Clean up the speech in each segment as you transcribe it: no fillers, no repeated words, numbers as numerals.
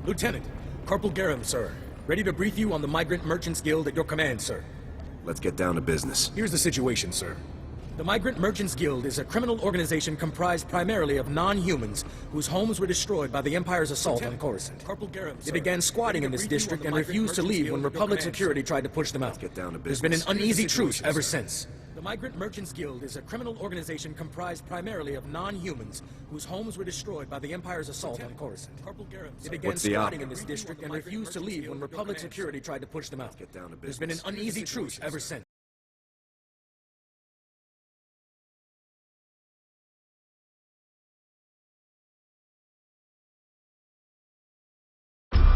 Lieutenant, Corporal Garum, sir. Ready to brief you on the Migrant Merchants Guild at your command, sir. Let's get down to business. Here's the situation, sir. The Migrant Merchants Guild is a criminal organization comprised primarily of non-humans whose homes were destroyed by the Empire's assault on Coruscant. Corporal Garum, They began squatting in this district and refused to leave when Republic security tried to push them out. Get down to There's been an business. uneasy truce ever since. The Migrant Merchants Guild is a criminal organization comprised primarily of non-humans whose homes were destroyed by the Empire's assault on Coruscant. They began What's the squatting op? in this district and refused to leave when Republic security tried to push them out. Get down to There's been an business. uneasy truce ever since.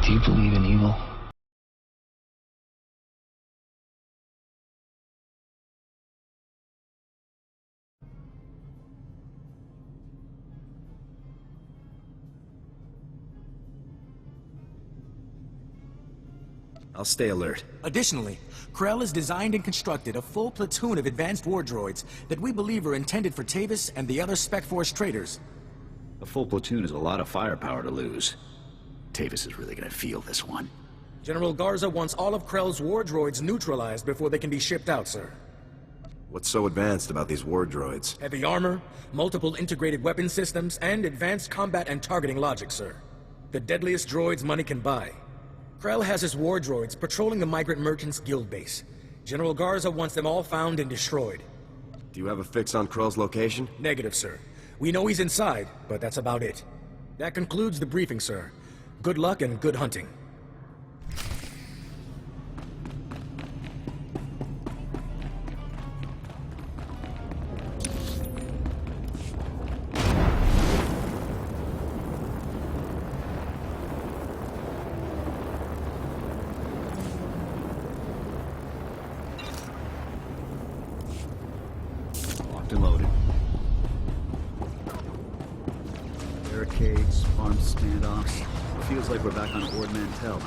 Do you believe in evil? I'll stay alert. Additionally, Krell has designed and constructed a full platoon of advanced war droids that we believe are intended for Tavis and the other Spec Force traitors. A full platoon is a lot of firepower to lose. Tavis is really gonna feel this one. General Garza wants all of Krell's war droids neutralized before they can be shipped out, sir. What's so advanced about these war droids? Heavy armor, multiple integrated weapon systems, and advanced combat and targeting logic, sir. The deadliest droids money can buy. Krell has his war droids patrolling the Migrant Merchants Guild base. General Garza wants them all found and destroyed. Do you have a fix on Krell's location? Negative, sir. We know he's inside, but that's about it. That concludes the briefing, sir. Good luck and good hunting. Locked and loaded. Barricades, armed standoffs. Feels like we're back on Ord Mantell.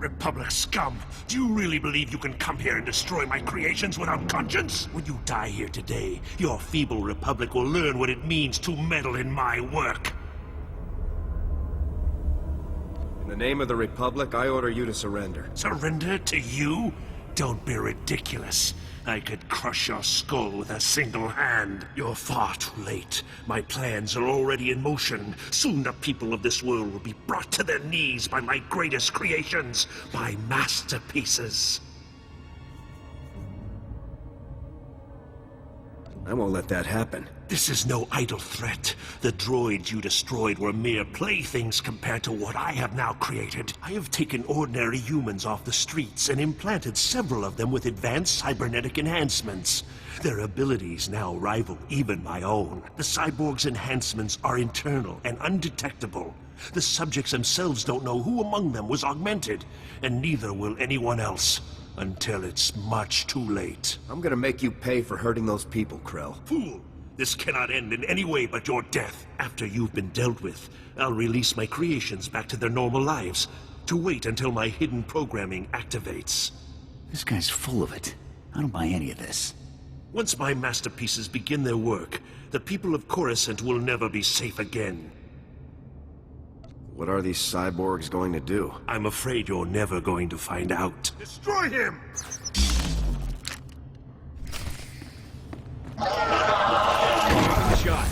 Republic scum! Do you really believe you can come here and destroy my creations without conscience? When you die here today, your feeble Republic will learn what it means to meddle in my work. In the name of the Republic, I order you to surrender. Surrender to you? Don't be ridiculous. I could crush your skull with a single hand. You're far too late. My plans are already in motion. Soon the people of this world will be brought to their knees by my greatest creations, my masterpieces. I won't let that happen. This is no idle threat. The droids you destroyed were mere playthings compared to what I have now created. I have taken ordinary humans off the streets and implanted several of them with advanced cybernetic enhancements. Their abilities now rival even my own. The cyborgs' enhancements are internal and undetectable. The subjects themselves don't know who among them was augmented, and neither will anyone else. Until it's much too late. I'm gonna make you pay for hurting those people, Krell. Fool! This cannot end in any way but your death. After you've been dealt with, I'll release my creations back to their normal lives, to wait until my hidden programming activates. This guy's full of it. I don't buy any of this. Once my masterpieces begin their work, the people of Coruscant will never be safe again. What are these cyborgs going to do? I'm afraid you're never going to find out. Destroy him! Shot.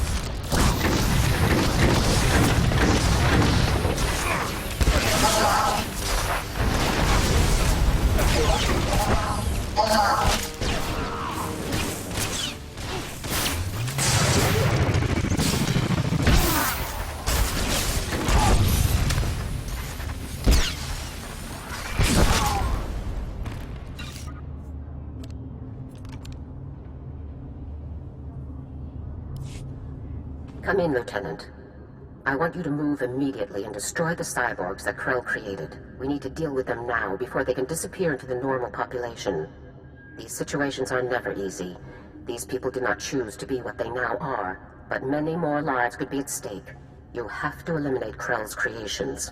Come in, Lieutenant. I want you to move immediately and destroy the cyborgs that Krell created. We need to deal with them now before they can disappear into the normal population. These situations are never easy. These people did not choose to be what they now are, but many more lives could be at stake. You have to eliminate Krell's creations.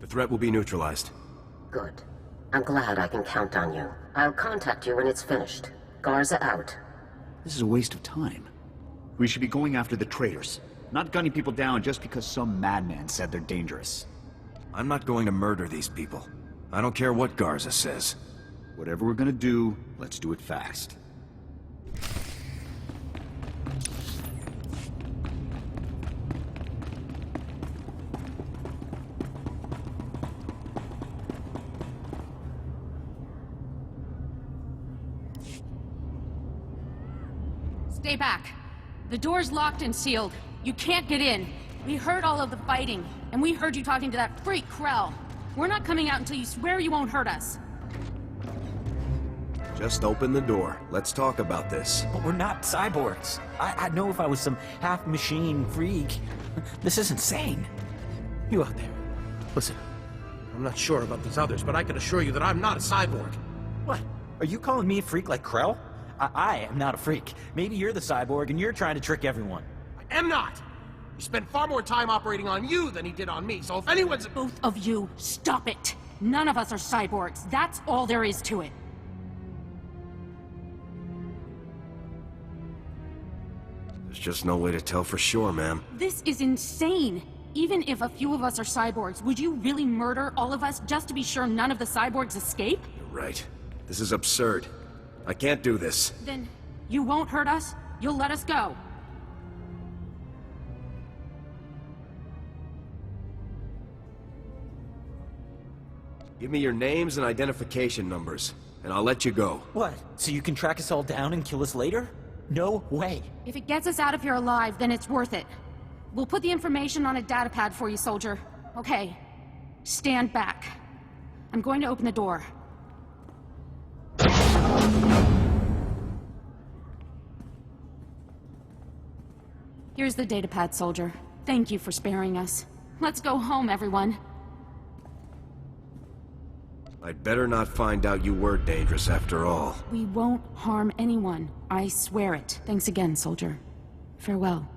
The threat will be neutralized. Good. I'm glad I can count on you. I'll contact you when it's finished. Garza out. This is a waste of time. We should be going after the traitors, not gunning people down just because some madman said they're dangerous. I'm not going to murder these people. I don't care what Garza says. Whatever we're gonna do, let's do it fast. Stay back. The door's locked and sealed. You can't get in. We heard all of the fighting, and we heard you talking to that freak Krell. We're not coming out until you swear you won't hurt us. Just open the door. Let's talk about this. But we're not cyborgs. I'd know if I was some half-machine freak. This is insane. You out there. Listen, I'm not sure about these others, but I can assure you that I'm not a cyborg. What? Are you calling me a freak like Krell? I am not a freak. Maybe you're the cyborg and you're trying to trick everyone. I am not! He spent far more time operating on you than he did on me, so if anyone's... Both of you, stop it! None of us are cyborgs. That's all there is to it. There's just no way to tell for sure, ma'am. This is insane! Even if a few of us are cyborgs, would you really murder all of us just to be sure none of the cyborgs escape? You're right. This is absurd. I can't do this. Then you won't hurt us? You'll let us go? Give me your names and identification numbers, and I'll let you go. What? So you can track us all down and kill us later? No way. If it gets us out of here alive, then it's worth it. We'll put the information on a datapad for you, soldier. Okay. Stand back. I'm going to open the door. Here's the datapad, soldier. Thank you for sparing us. Let's go home, everyone. I'd better not find out you were dangerous after all. We won't harm anyone. I swear it. Thanks again, soldier. Farewell.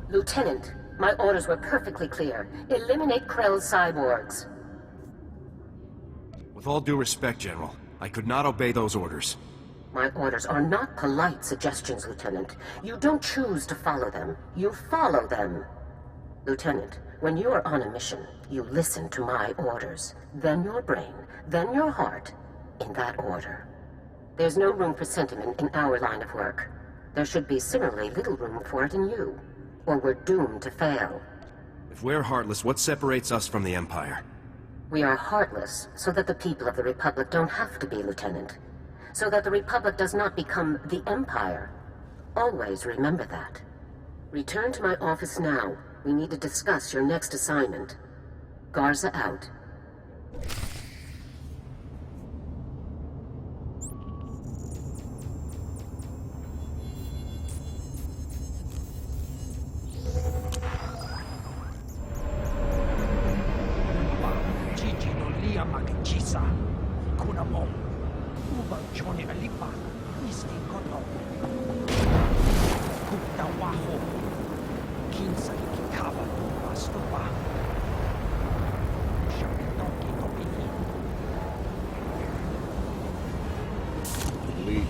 Lieutenant, my orders were perfectly clear. Eliminate Krell's cyborgs. With all due respect, General, I could not obey those orders. My orders are not polite suggestions, Lieutenant. You don't choose to follow them. You follow them. Lieutenant, when you are on a mission, you listen to my orders. Then your brain, then your heart, in that order. There's no room for sentiment in our line of work. There should be similarly little room for it in you, or we're doomed to fail. If we're heartless, what separates us from the Empire? We are heartless so that the people of the Republic don't have to be, Lieutenant. So that the Republic does not become the Empire. Always remember that. Return to my office now. We need to discuss your next assignment. Garza out. Gigi no lia makchisa. Kuna mo. Ubang Johnny Alipa. Iski koto. Kupta waho. Kinsa ikikaba. Bastupa. Shakitoki topiki. Lead.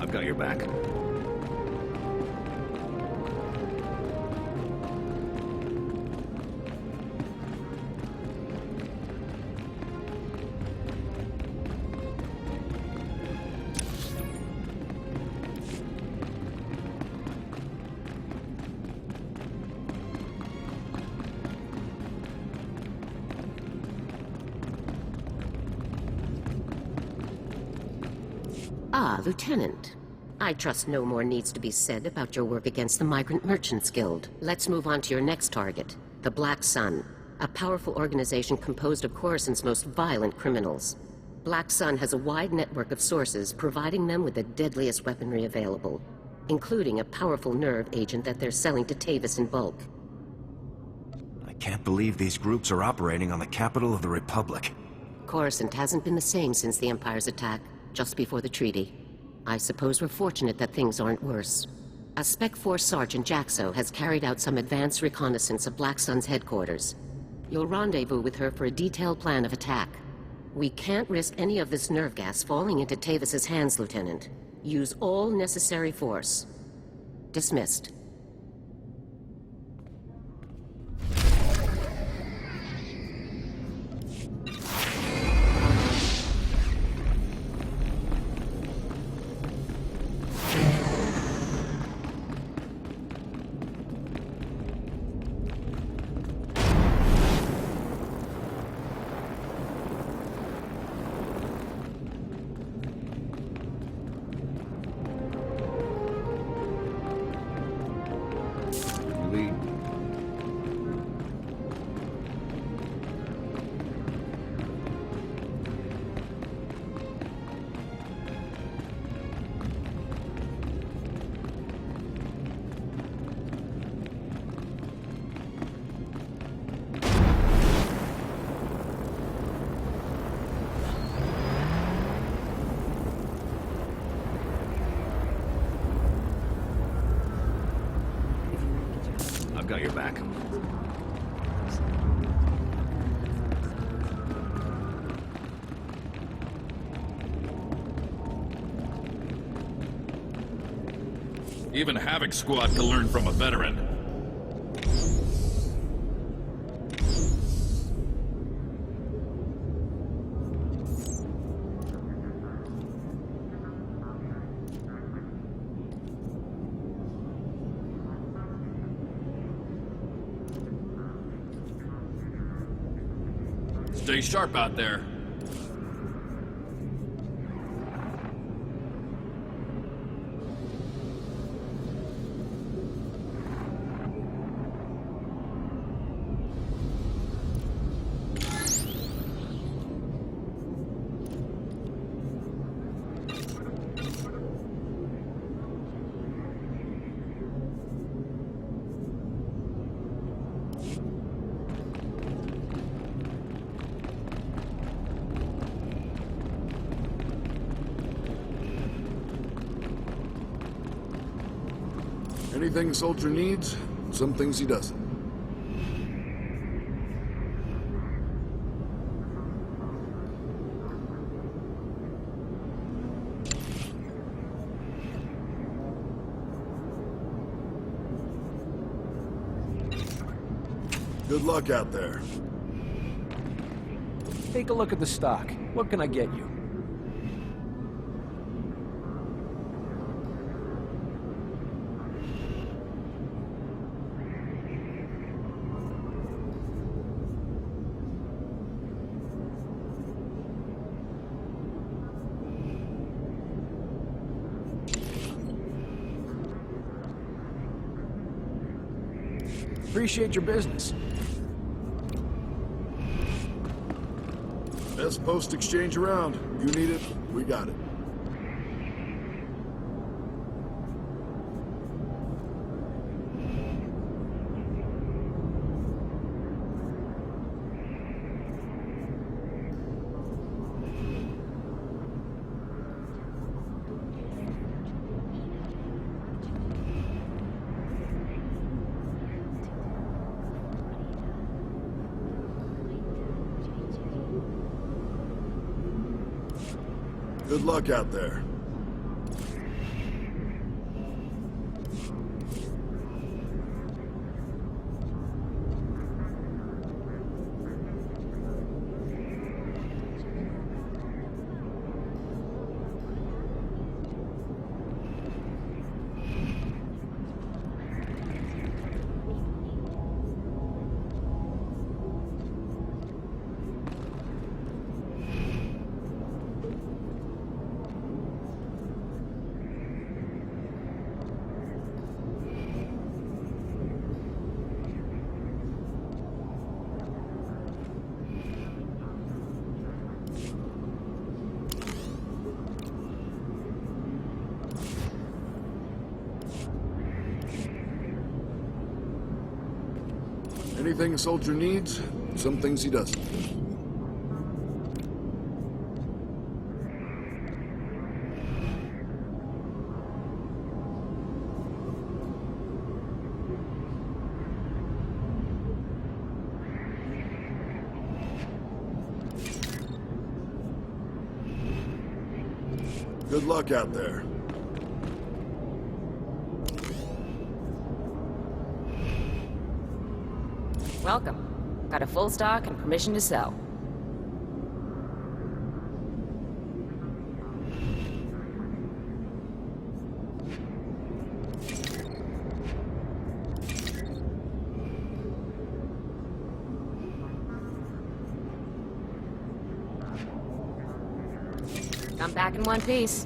I've got your back. Ah, Lieutenant. I trust no more needs to be said about your work against the Migrant Merchants Guild. Let's move on to your next target, the Black Sun, a powerful organization composed of Coruscant's most violent criminals. Black Sun has a wide network of sources providing them with the deadliest weaponry available, including a powerful nerve agent that they're selling to Tavis in bulk. I can't believe these groups are operating on the capital of the Republic. Coruscant hasn't been the same since the Empire's attack, just before the treaty. I suppose we're fortunate that things aren't worse. A Spec Force Sergeant Jaxo has carried out some advanced reconnaissance of Black Sun's headquarters. You'll rendezvous with her for a detailed plan of attack. We can't risk any of this nerve gas falling into Tavis's hands, Lieutenant. Use all necessary force. Dismissed. Lead. I've got your back. Even Havoc Squad can learn from a veteran. Stay sharp out there. Anything a soldier needs, some things he doesn't. Good luck out there. Take a look at the stock. What can I get you? Appreciate your business. Best post exchange around. You need it, we got it. Good luck out there. Anything a soldier needs, some things he doesn't. Good luck out there. Welcome. Got a full stock and permission to sell. Come back in one piece.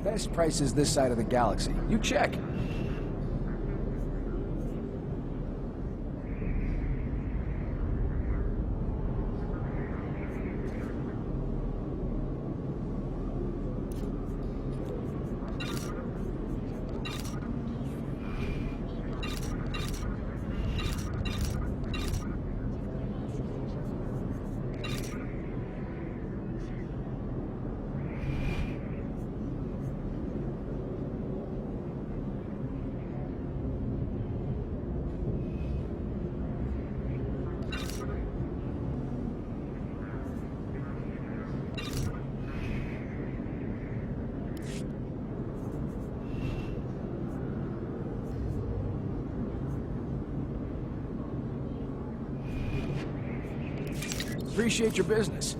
Best prices this side of the galaxy. You check. Appreciate your business.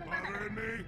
Bothering me?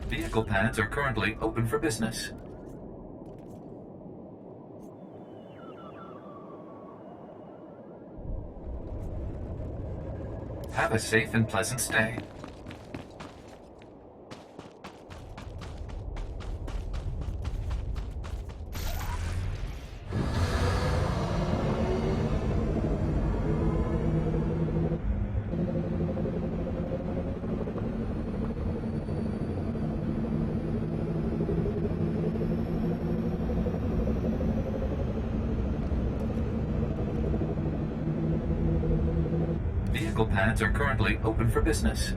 Vehicle pads are currently open for business. Have a safe and pleasant stay. Vehicle pads are currently open for business.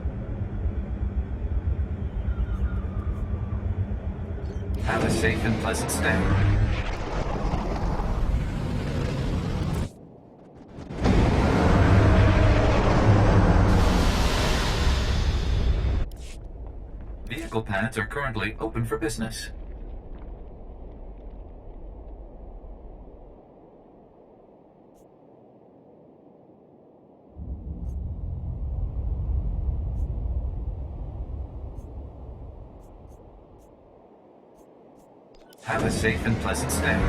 Have a safe and pleasant stay. Vehicle pads are currently open for business. Have a safe and pleasant stay.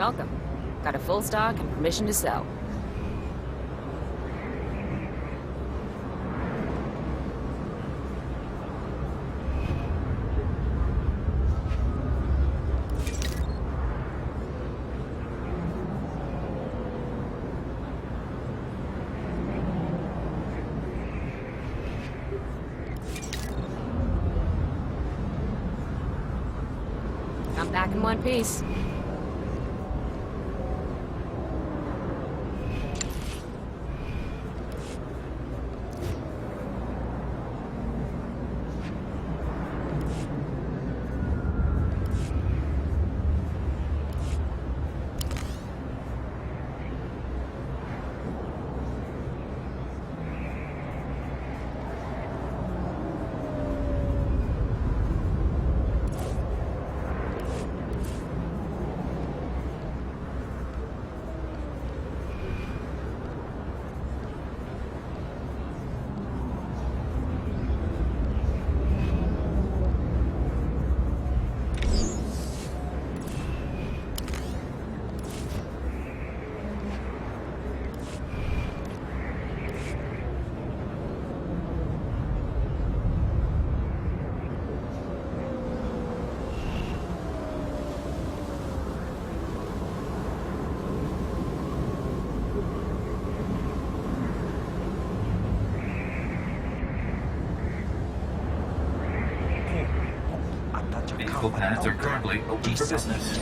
Welcome. Got a full stock and permission to sell. I'm back in one piece. vehicle pads are currently open for business.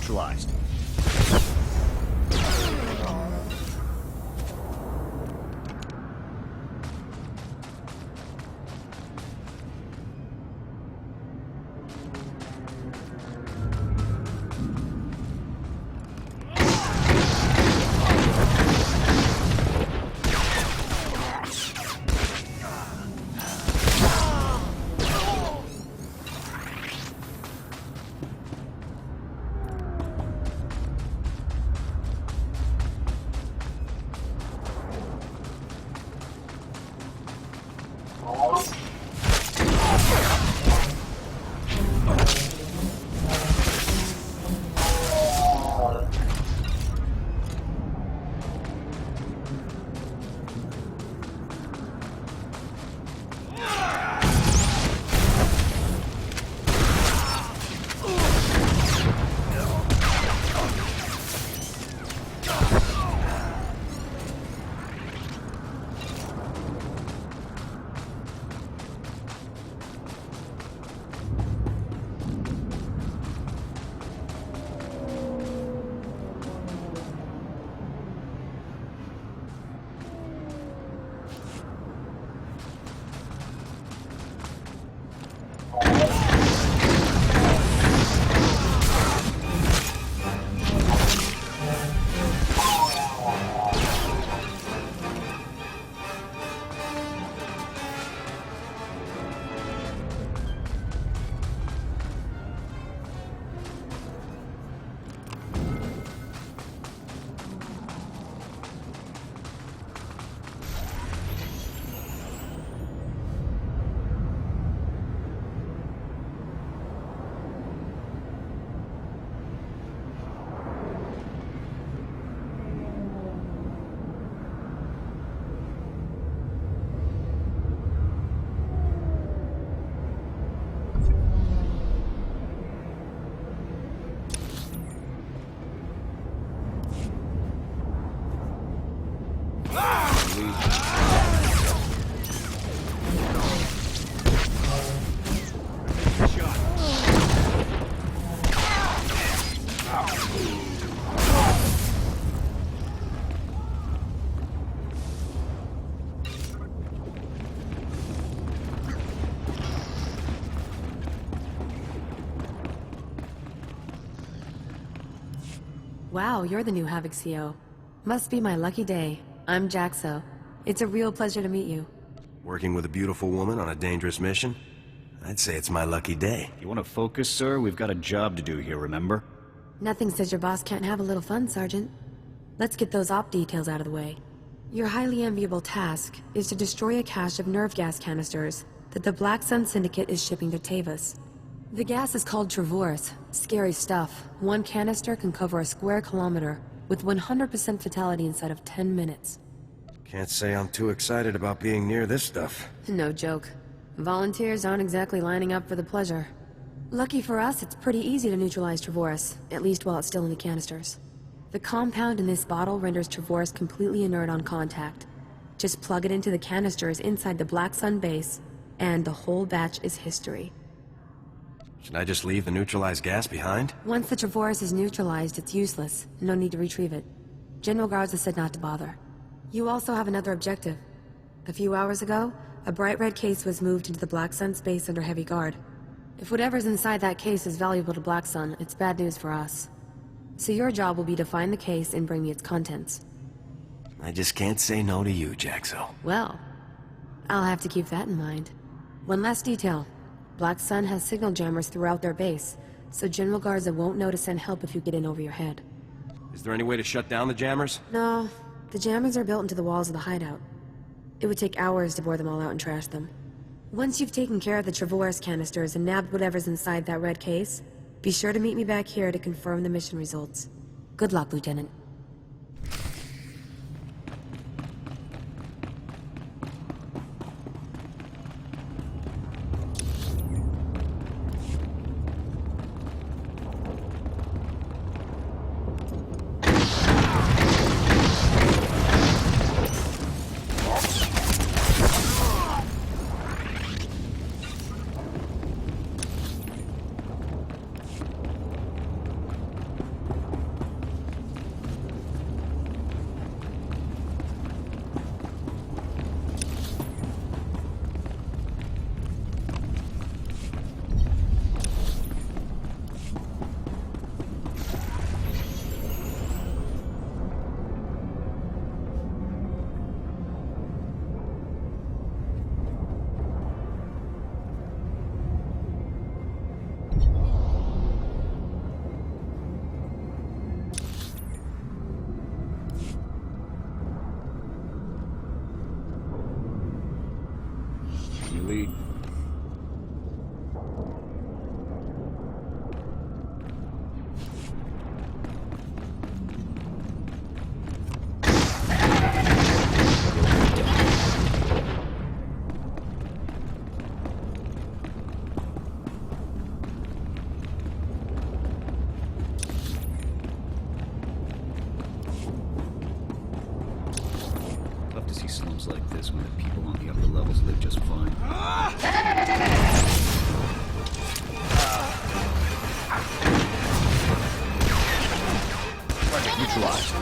Neutralized. Wow, you're the new Havoc CO. Must be my lucky day. I'm Jaxo. It's a real pleasure to meet you. Working with a beautiful woman on a dangerous mission? I'd say it's my lucky day. You want to focus, sir? We've got a job to do here, remember? Nothing says your boss can't have a little fun, Sergeant. Let's get those op details out of the way. Your highly enviable task is to destroy a cache of nerve gas canisters that the Black Sun Syndicate is shipping to Tavis. The gas is called Travorus. Scary stuff. One canister can cover a square kilometer with 100% fatality inside of 10 minutes. Can't say I'm too excited about being near this stuff. No joke. Volunteers aren't exactly lining up for the pleasure. Lucky for us, it's pretty easy to neutralize Travorus, at least while it's still in the canisters. The compound in this bottle renders Travorus completely inert on contact. Just plug it into the canisters inside the Black Sun base, and the whole batch is history. Should I just leave the neutralized gas behind? Once the Travorus is neutralized, it's useless. No need to retrieve it. General Garza said not to bother. You also have another objective. A few hours ago, a bright red case was moved into the Black Sun space under heavy guard. If whatever's inside that case is valuable to Black Sun, it's bad news for us. So your job will be to find the case and bring me its contents. I just can't say no to you, Jaxo. Well, I'll have to keep that in mind. One last detail. Black Sun has signal jammers throughout their base, so General Garza won't know to send help if you get in over your head. Is there any way to shut down the jammers? No, the jammers are built into the walls of the hideout. It would take hours to bore them all out and trash them. Once you've taken care of the Travorus canisters and nabbed whatever's inside that red case, be sure to meet me back here to confirm the mission results. Good luck, Lieutenant. Lead. Love to see slums like this when the people on the upper levels live just fine. Target neutralized.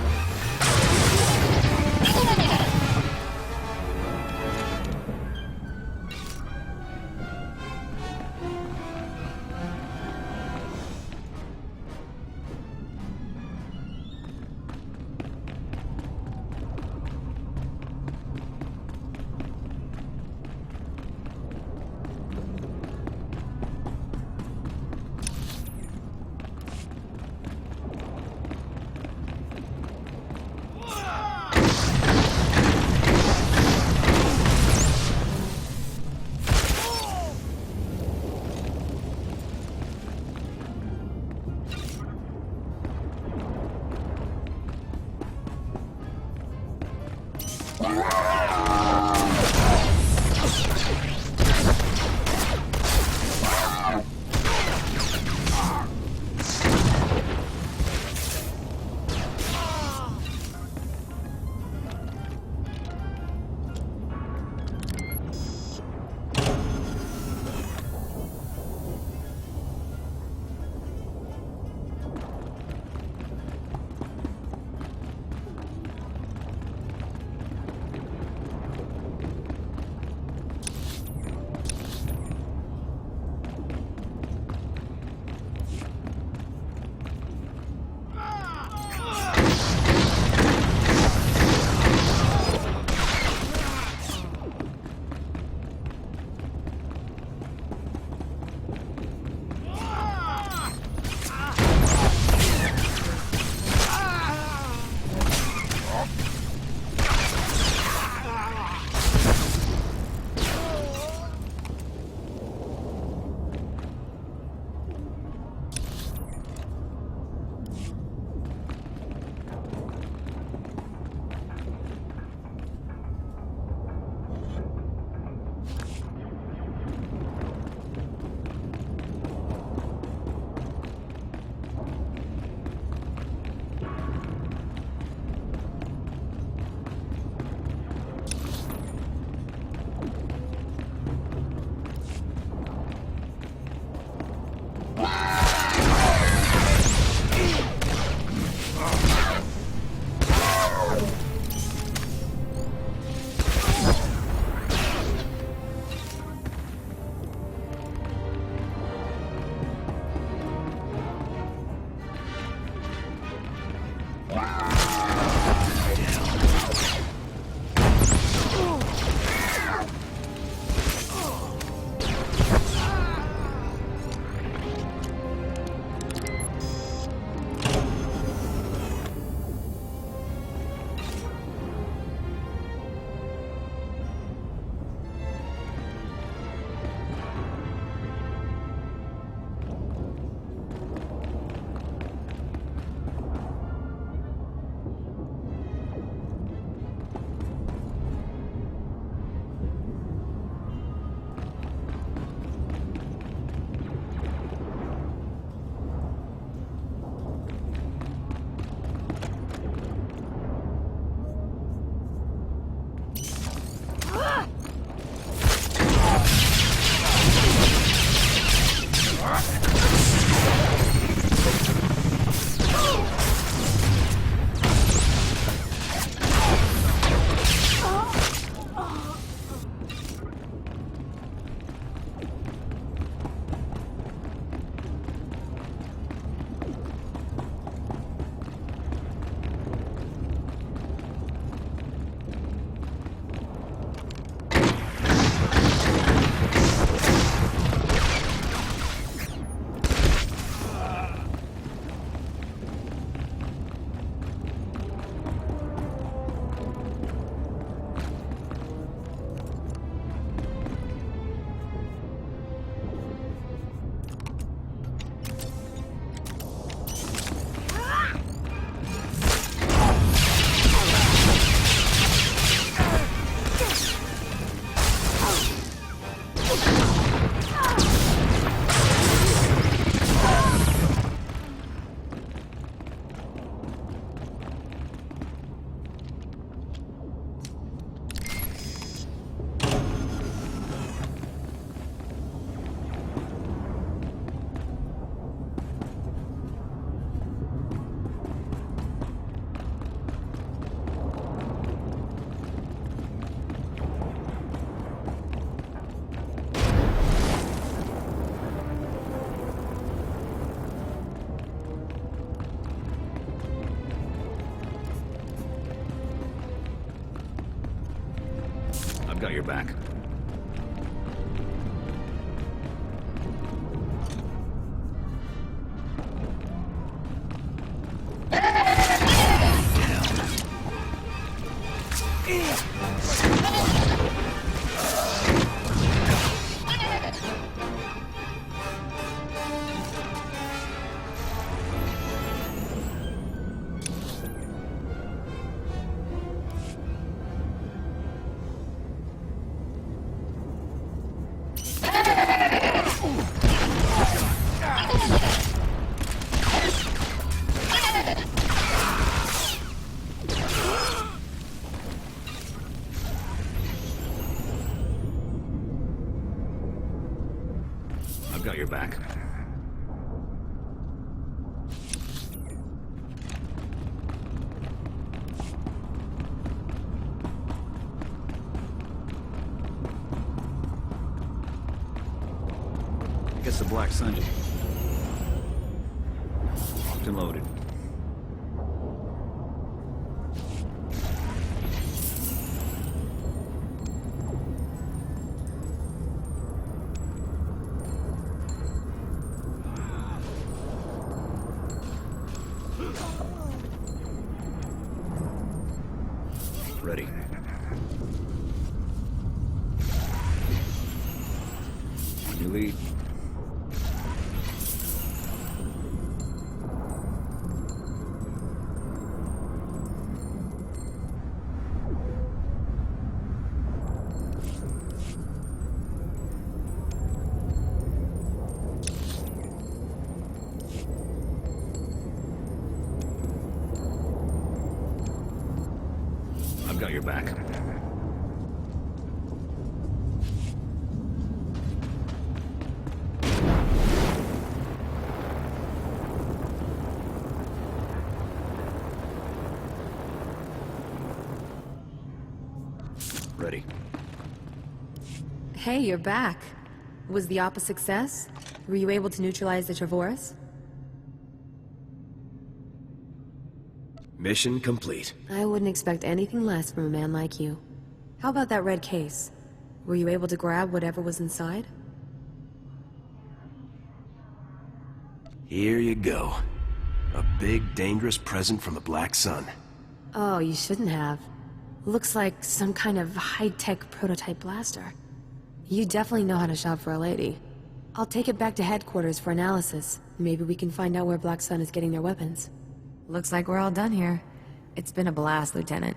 I've got your back. Got your back. I guess the Black Sun just... locked and loaded. Ready. On your lead. I've got your back. Ready. Hey, you're back. Was the Op a success? Were you able to neutralize the Trevorus? Mission complete. I wouldn't expect anything less from a man like you. How about that red case? Were you able to grab whatever was inside? Here you go. A big, dangerous present from the Black Sun. Oh, you shouldn't have. Looks like some kind of high-tech prototype blaster. You definitely know how to shop for a lady. I'll take it back to headquarters for analysis. Maybe we can find out where Black Sun is getting their weapons. Looks like we're all done here. It's been a blast, Lieutenant.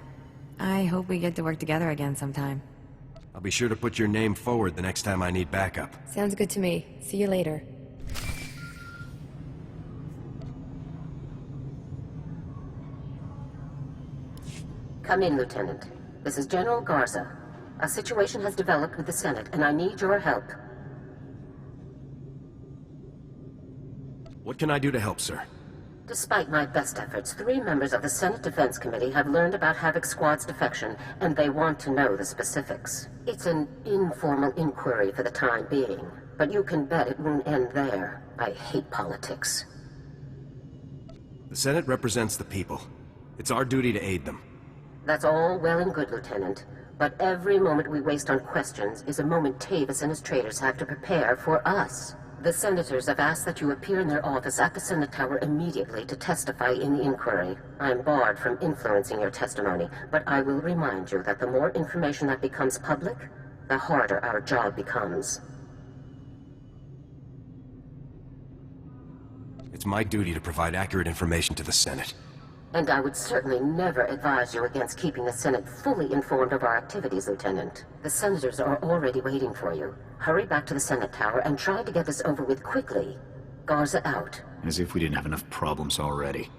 I hope we get to work together again sometime. I'll be sure to put your name forward the next time I need backup. Sounds good to me. See you later. Come in, Lieutenant. This is General Garza. A situation has developed with the Senate, and I need your help. What can I do to help, sir? Despite my best efforts, 3 members of the Senate Defense Committee have learned about Havoc Squad's defection, and they want to know the specifics. It's an informal inquiry for the time being, but you can bet it won't end there. I hate politics. The Senate represents the people. It's our duty to aid them. That's all well and good, Lieutenant. But every moment we waste on questions is a moment Tavis and his traitors have to prepare for us. The senators have asked that you appear in their office at the Senate Tower immediately to testify in the inquiry. I'm barred from influencing your testimony, but I will remind you that the more information that becomes public, the harder our job becomes. It's my duty to provide accurate information to the Senate. And I would certainly never advise you against keeping the Senate fully informed of our activities, Lieutenant. The senators are already waiting for you. Hurry back to the Senate Tower and try to get this over with quickly. Garza out. As if we didn't have enough problems already.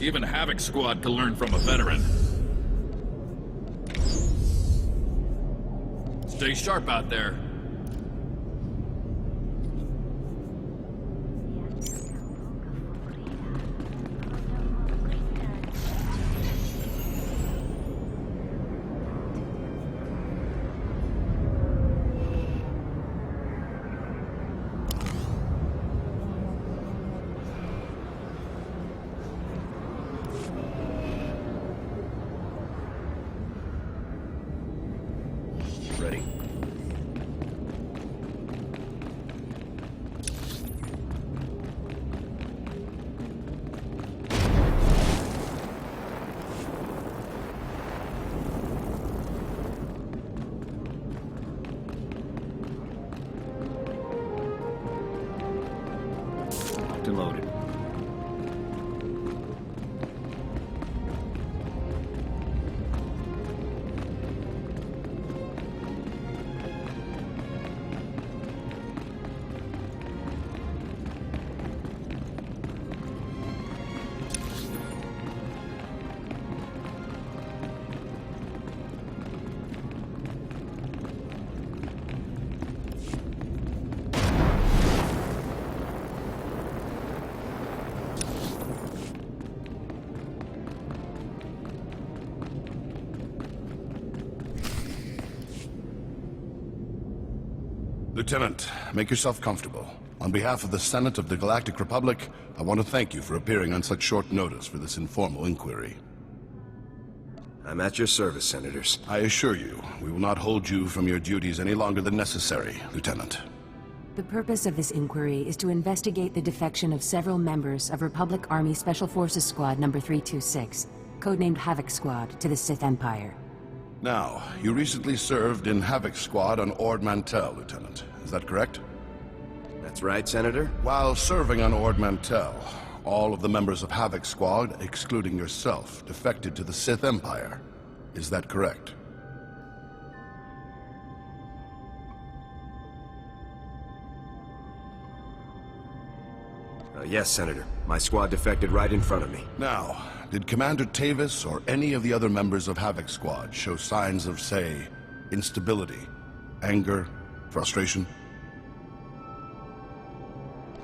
Even Havoc Squad can learn from a veteran. Stay sharp out there. Ready. Locked and loaded. Lieutenant, make yourself comfortable. On behalf of the Senate of the Galactic Republic, I want to thank you for appearing on such short notice for this informal inquiry. I'm at your service, Senators. I assure you, we will not hold you from your duties any longer than necessary, Lieutenant. The purpose of this inquiry is to investigate the defection of several members of Republic Army Special Forces Squad number 326, codenamed Havoc Squad, to the Sith Empire. Now, you recently served in Havoc Squad on Ord Mantell, Lieutenant. Is that correct? That's right, Senator. While serving on Ord Mantell, all of the members of Havoc Squad, excluding yourself, defected to the Sith Empire. Is that correct? Yes, Senator. My squad defected right in front of me. Now, did Commander Tavis or any of the other members of Havoc Squad show signs of, say, instability, anger, frustration?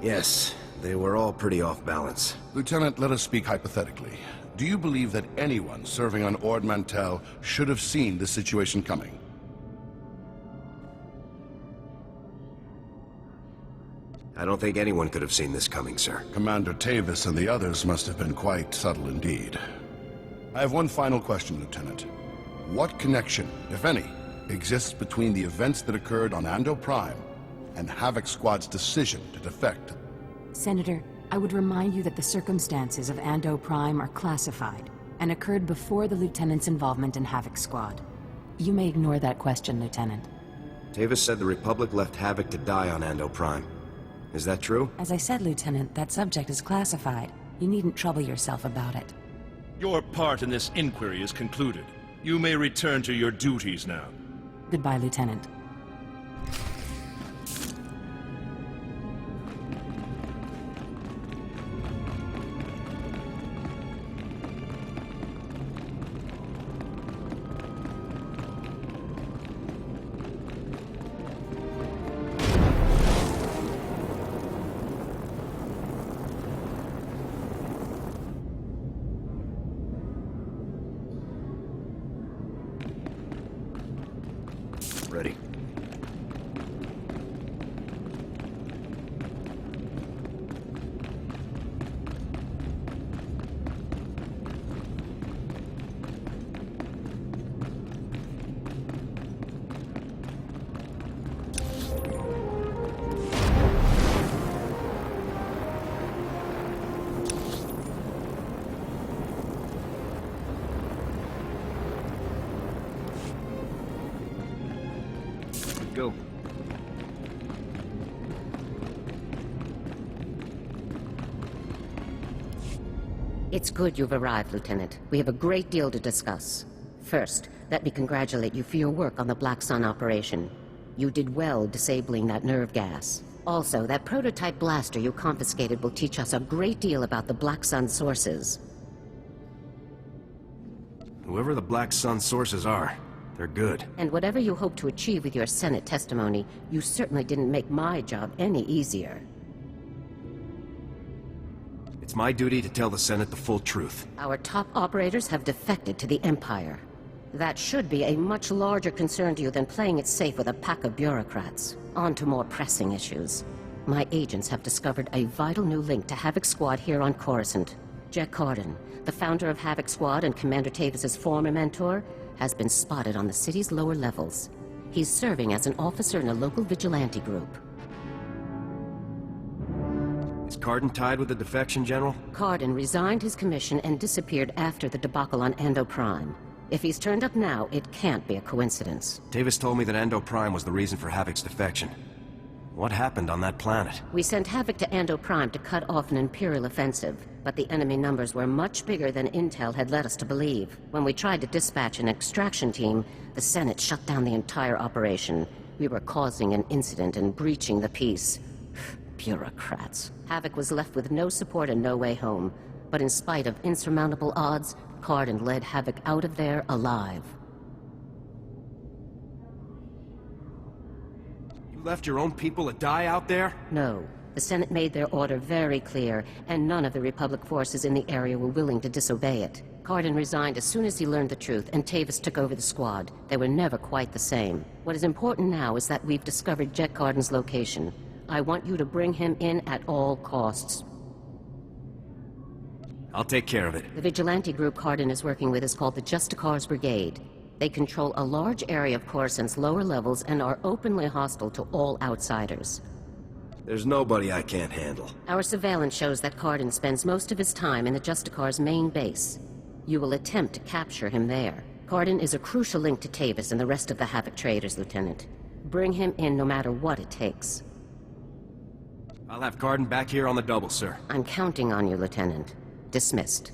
Yes, they were all pretty off balance. Lieutenant, let us speak hypothetically. Do you believe that anyone serving on Ord Mantell should have seen this situation coming? I don't think anyone could have seen this coming, sir. Commander Tavis and the others must have been quite subtle indeed. I have one final question, Lieutenant. What connection, if any, exists between the events that occurred on Ando Prime and Havoc Squad's decision to defect? Senator, I would remind you that the circumstances of Ando Prime are classified and occurred before the Lieutenant's involvement in Havoc Squad. You may ignore that question, Lieutenant. Tavis said the Republic left Havoc to die on Ando Prime. Is that true? As I said, Lieutenant, that subject is classified. You needn't trouble yourself about it. Your part in this inquiry is concluded. You may return to your duties now. Goodbye, Lieutenant. Ready. Go. It's good you've arrived, Lieutenant. We have a great deal to discuss. First, let me congratulate you for your work on the Black Sun operation. You did well disabling that nerve gas. Also, that prototype blaster you confiscated will teach us a great deal about the Black Sun sources. Whoever the Black Sun sources are, They're good. And whatever you hope to achieve with your Senate testimony, you certainly didn't make my job any easier. It's my duty to tell the Senate the full truth. Our top operators have defected to the Empire. That should be a much larger concern to you than playing it safe with a pack of bureaucrats. On to more pressing issues. My agents have discovered a vital new link to Havoc Squad here on Coruscant. Jack Corden, the founder of Havoc Squad and Commander Tavis's former mentor, has been spotted on the city's lower levels. He's serving as an officer in a local vigilante group. Is Cardin tied with the defection, General? Cardin resigned his commission and disappeared after the debacle on Ando Prime. If he's turned up now, it can't be a coincidence. Tavis told me that Ando Prime was the reason for Havoc's defection. What happened on that planet? We sent Havoc to Ando Prime to cut off an Imperial offensive, but the enemy numbers were much bigger than Intel had led us to believe. When we tried to dispatch an extraction team, the Senate shut down the entire operation. We were causing an incident and breaching the peace. Bureaucrats. Havoc was left with no support and no way home. But in spite of insurmountable odds, Cardin led Havoc out of there alive. You left your own people to die out there? No. The Senate made their order very clear, and none of the Republic forces in the area were willing to disobey it. Cardin resigned as soon as he learned the truth, and Tavis took over the squad. They were never quite the same. What is important now is that we've discovered Jet Cardin's location. I want you to bring him in at all costs. I'll take care of it. The vigilante group Cardin is working with is called the Justicars Brigade. They control a large area of Coruscant's lower levels and are openly hostile to all outsiders. There's nobody I can't handle. Our surveillance shows that Cardin spends most of his time in the Justicars' main base. You will attempt to capture him there. Cardin is a crucial link to Tavis and the rest of the Havoc traders, Lieutenant. Bring him in no matter what it takes. I'll have Cardin back here on the double, sir. I'm counting on you, Lieutenant. Dismissed.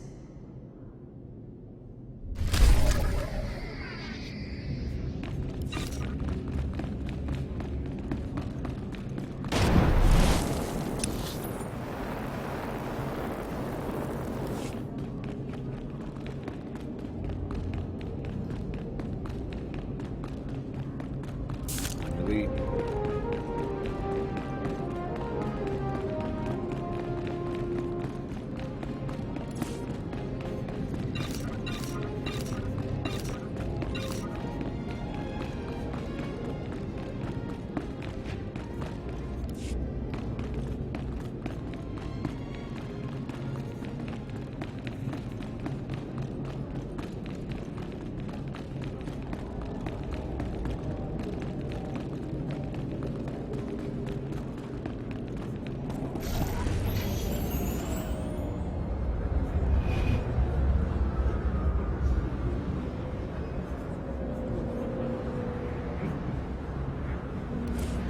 Lead.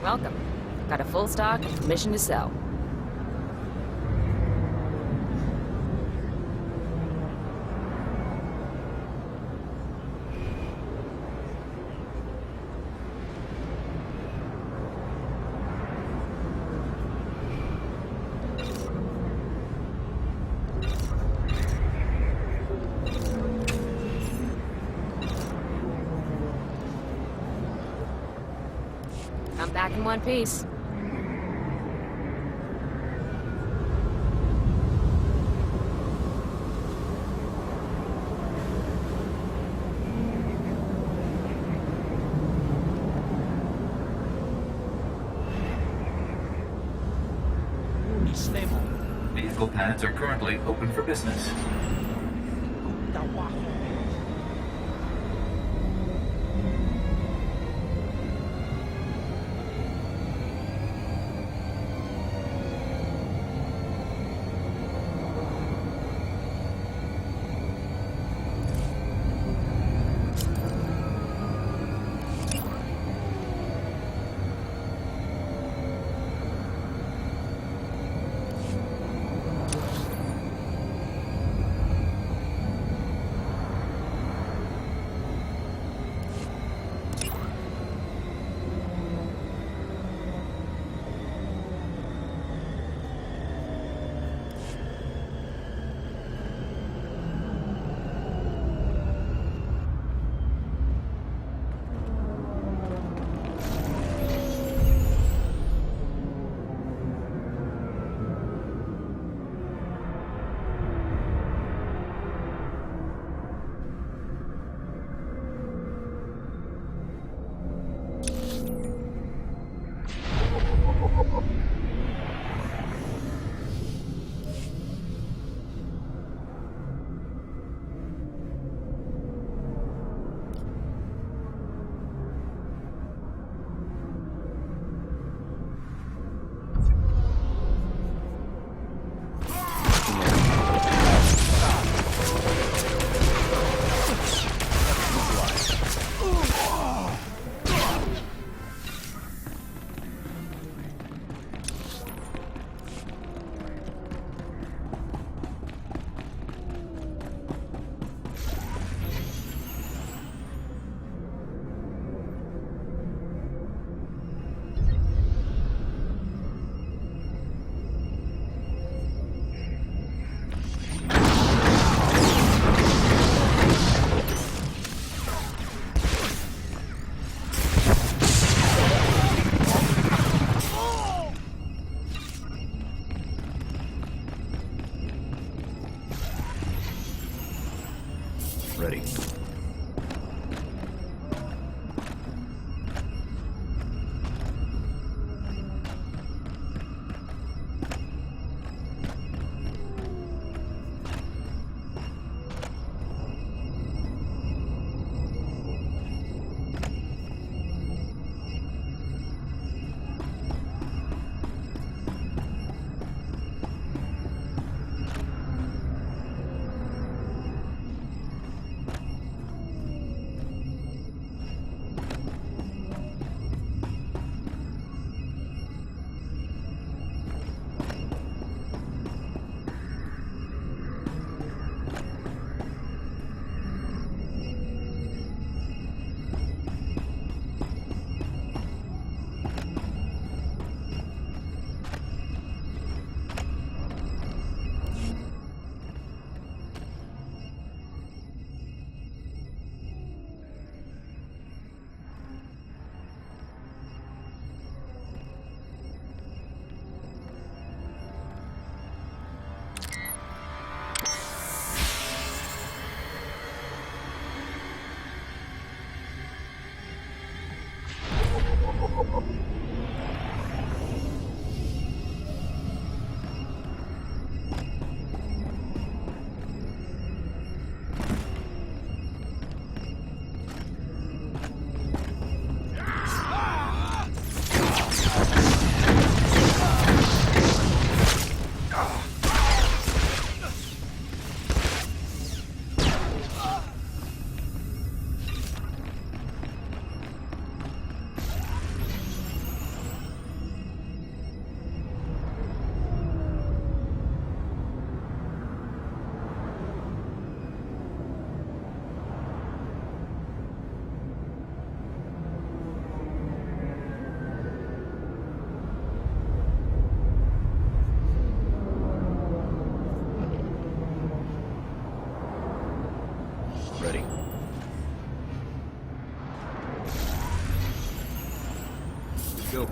Welcome. Got a full stock and permission to sell. I'm back in one piece. Vehicle pads are currently open for business. go.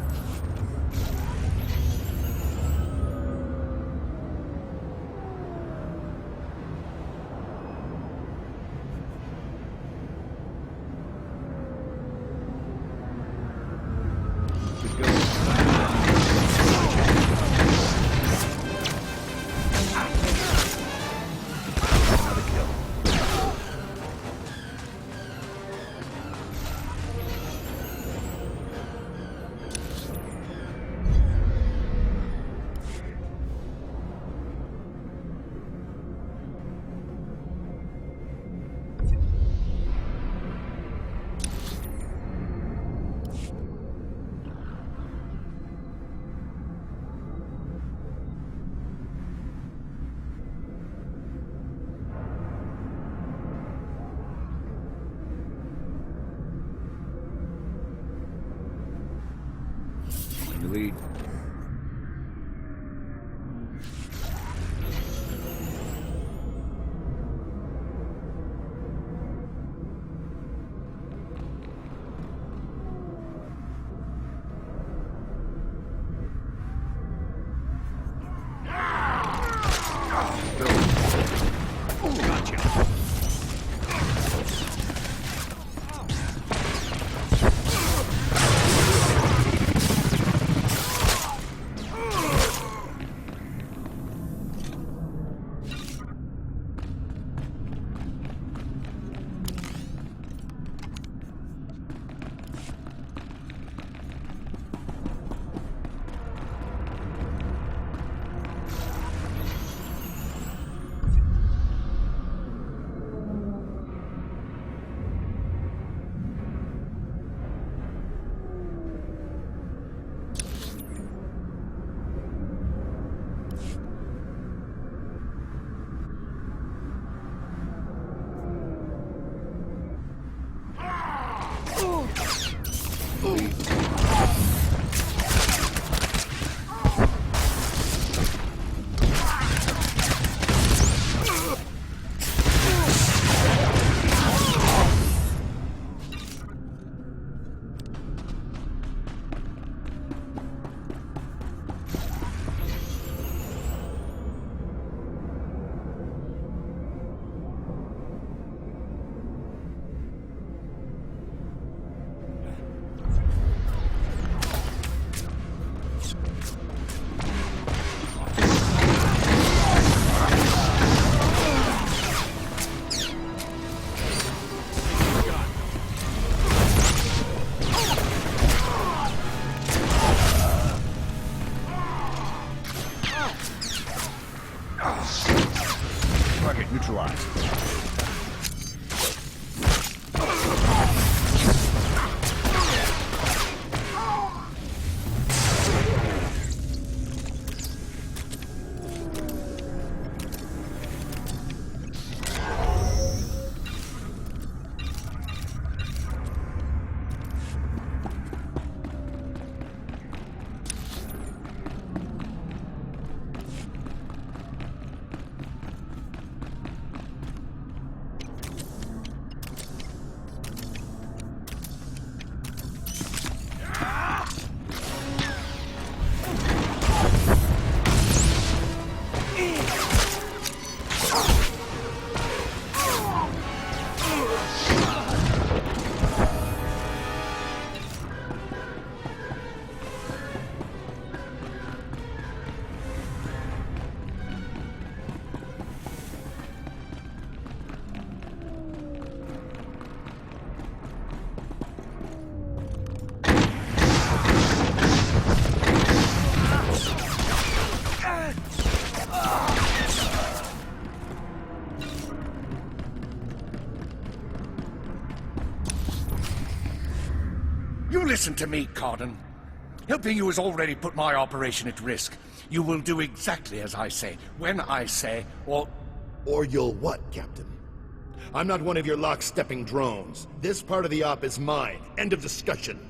Lead. Target neutralized. You listen to me, Cardon. Helping you has already put my operation at risk. You will do exactly as I say, when I say, or... Or you'll what, Captain? I'm not one of your lock-stepping drones. This part of the op is mine. End of discussion.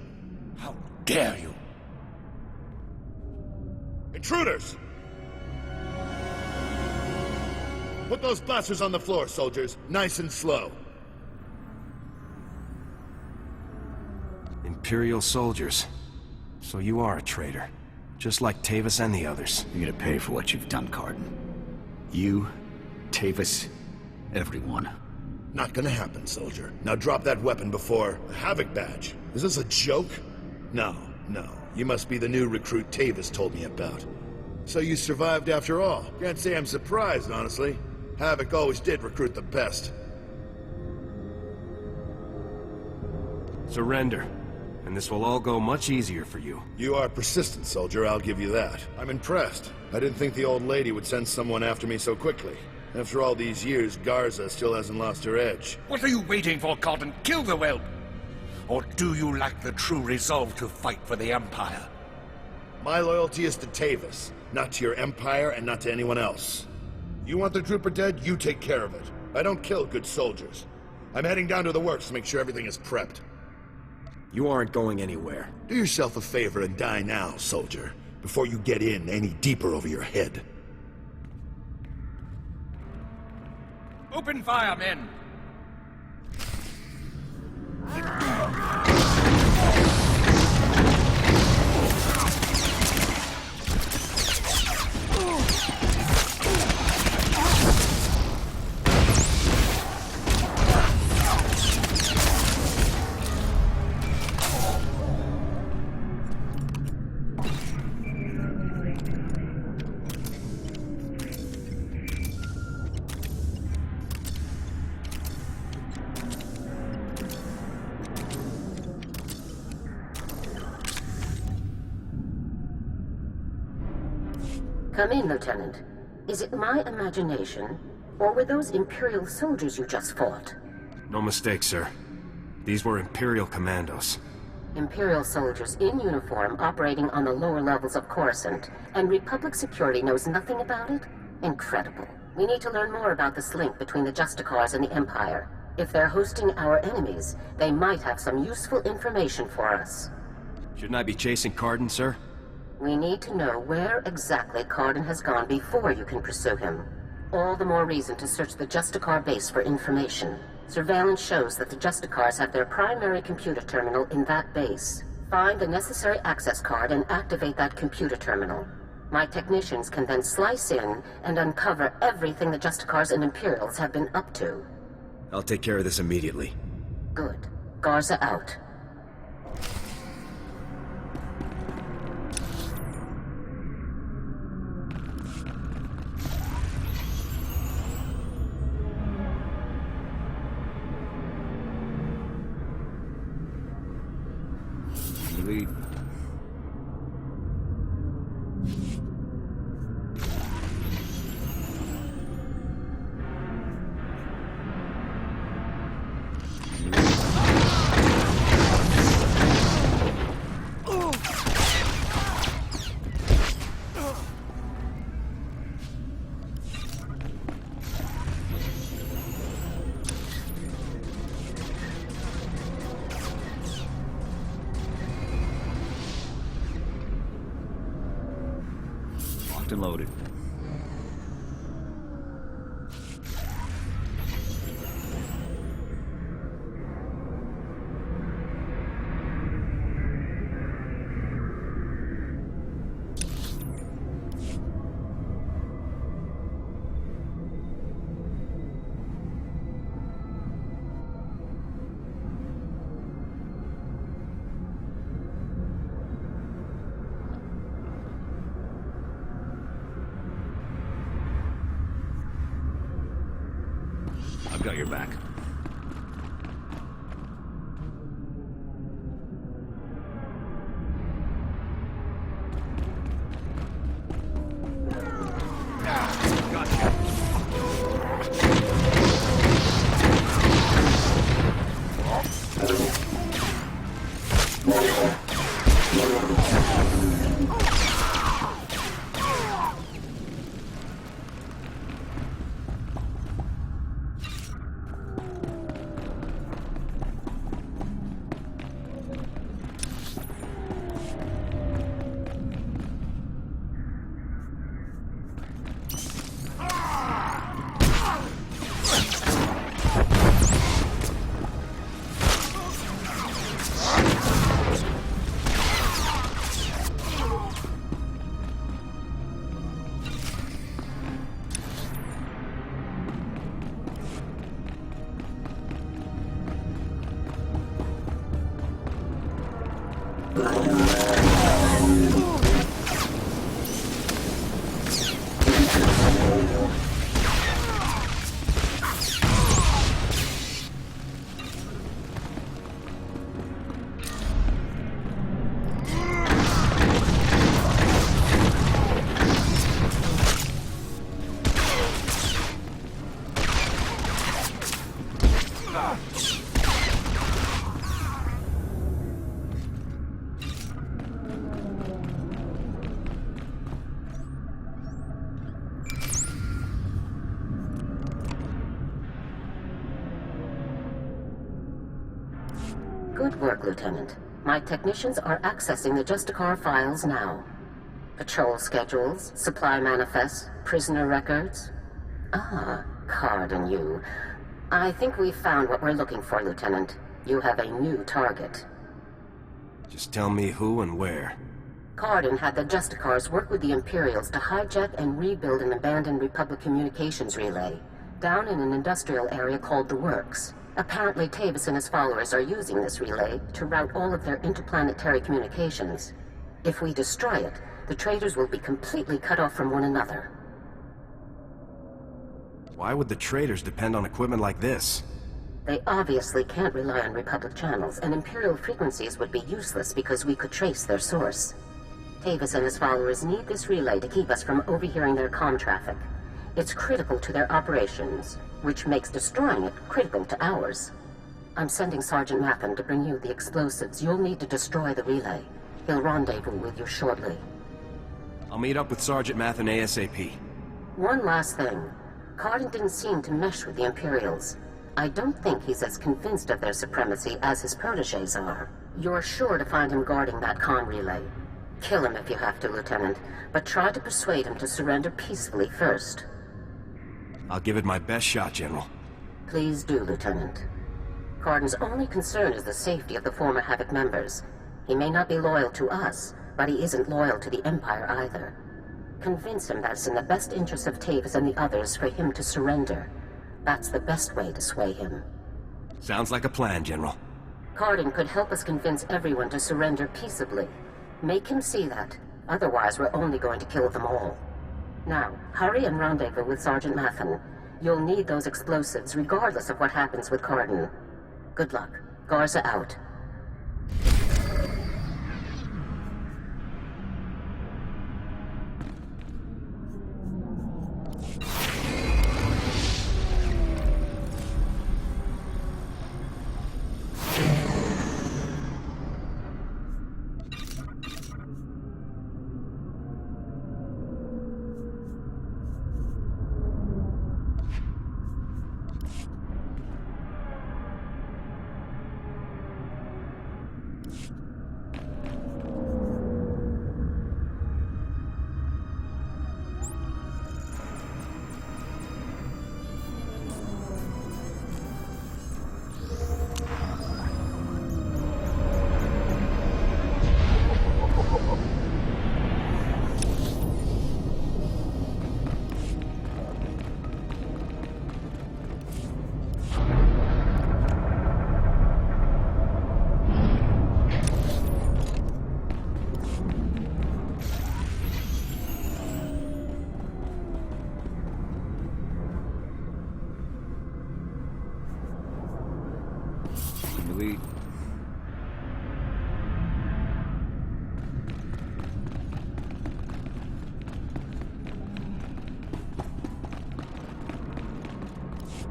How dare you? Intruders! Put those blasters on the floor, soldiers. Nice and slow. Imperial soldiers. So you are a traitor. Just like Tavis and the others. You're gonna pay for what you've done, Cardin. You, Tavis, everyone. Not gonna happen, soldier. Now drop that weapon before... A Havoc badge? Is this a joke? No. You must be the new recruit Tavis told me about. So you survived after all. Can't say I'm surprised, honestly. Havoc always did recruit the best. Surrender, and this will all go much easier for you. You are persistent, soldier, I'll give you that. I'm impressed. I didn't think the old lady would send someone after me so quickly. After all these years, Garza still hasn't lost her edge. What are you waiting for, Cardin? Kill the whelp! Or do you lack the true resolve to fight for the Empire? My loyalty is to Tavis, not to your Empire and not to anyone else. You want the trooper dead, you take care of it. I don't kill good soldiers. I'm heading down to the works to make sure everything is prepped. You aren't going anywhere. Do yourself a favor and die now, soldier, before you get in any deeper over your head. Open fire, men! Come in, Lieutenant. Is it my imagination, or were those Imperial soldiers you just fought? No mistake, sir. These were Imperial commandos. Imperial soldiers in uniform operating on the lower levels of Coruscant, and Republic security knows nothing about it? Incredible. We need to learn more about this link between the Justicars and the Empire. If they're hosting our enemies, they might have some useful information for us. Shouldn't I be chasing Cardin, sir? We need to know where exactly Cardin has gone before you can pursue him. All the more reason to search the Justicar base for information. Surveillance shows that the Justicars have their primary computer terminal in that base. Find the necessary access card and activate that computer terminal. My technicians can then slice in and uncover everything the Justicars and Imperials have been up to. I'll take care of this immediately. Good. Garza out. Lead. Locked and loaded. I've got your back. Good work, Lieutenant. My technicians are accessing the Justicar files now. Patrol schedules, supply manifests, prisoner records. Ah, Card and you. I think we've found what we're looking for, Lieutenant. You have a new target. Just tell me who and where. Cardin had the Justicars work with the Imperials to hijack and rebuild an abandoned Republic communications relay down in an industrial area called the Works. Apparently, Tavis and his followers are using this relay to route all of their interplanetary communications. If we destroy it, the traitors will be completely cut off from one another. Why would the traitors depend on equipment like this? They obviously can't rely on Republic channels, and Imperial frequencies would be useless because we could trace their source. Tavis and his followers need this relay to keep us from overhearing their comm traffic. It's critical to their operations, which makes destroying it critical to ours. I'm sending Sergeant Matham to bring you the explosives you'll need to destroy the relay. He'll rendezvous with you shortly. I'll meet up with Sergeant Matham ASAP. One last thing. Cardin didn't seem to mesh with the Imperials. I don't think he's as convinced of their supremacy as his protégés are. You're sure to find him guarding that comm relay. Kill him if you have to, Lieutenant, but try to persuade him to surrender peacefully first. I'll give it my best shot, General. Please do, Lieutenant. Cardin's only concern is the safety of the former Havoc members. He may not be loyal to us, but he isn't loyal to the Empire either. Convince him that it's in the best interest of Tavis and the others for him to surrender. That's the best way to sway him. Sounds like a plan, General. Cardin could help us convince everyone to surrender peaceably. Make him see that. Otherwise, we're only going to kill them all. Now, hurry and rendezvous with Sergeant Matham. You'll need those explosives regardless of what happens with Cardin. Good luck. Garza out.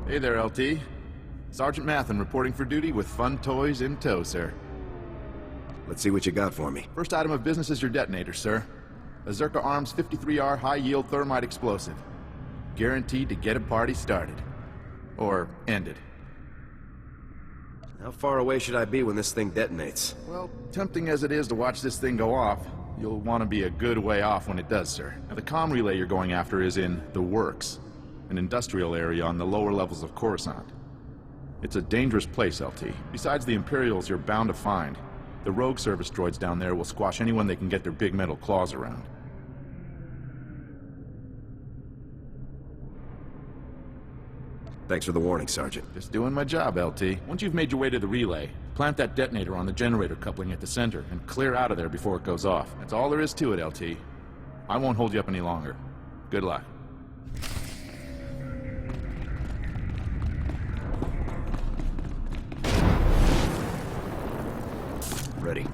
Hey there, LT. Sergeant Matham reporting for duty with fun toys in tow, sir. Let's see what you got for me. First item of business is your detonator, sir. A Zerka Arms 53R high-yield thermite explosive. Guaranteed to get a party started. Or ended. How far away should I be when this thing detonates? Well, tempting as it is to watch this thing go off, you'll want to be a good way off when it does, sir. Now, the comm relay you're going after is in the Works, an industrial area on the lower levels of Coruscant. It's a dangerous place, LT. Besides the Imperials you're bound to find, the rogue service droids down there will squash anyone they can get their big metal claws around. Thanks for the warning, Sergeant. Just doing my job, LT. Once you've made your way to the relay, plant that detonator on the generator coupling at the center and clear out of there before it goes off. That's all there is to it, LT. I won't hold you up any longer. Good luck. Ready.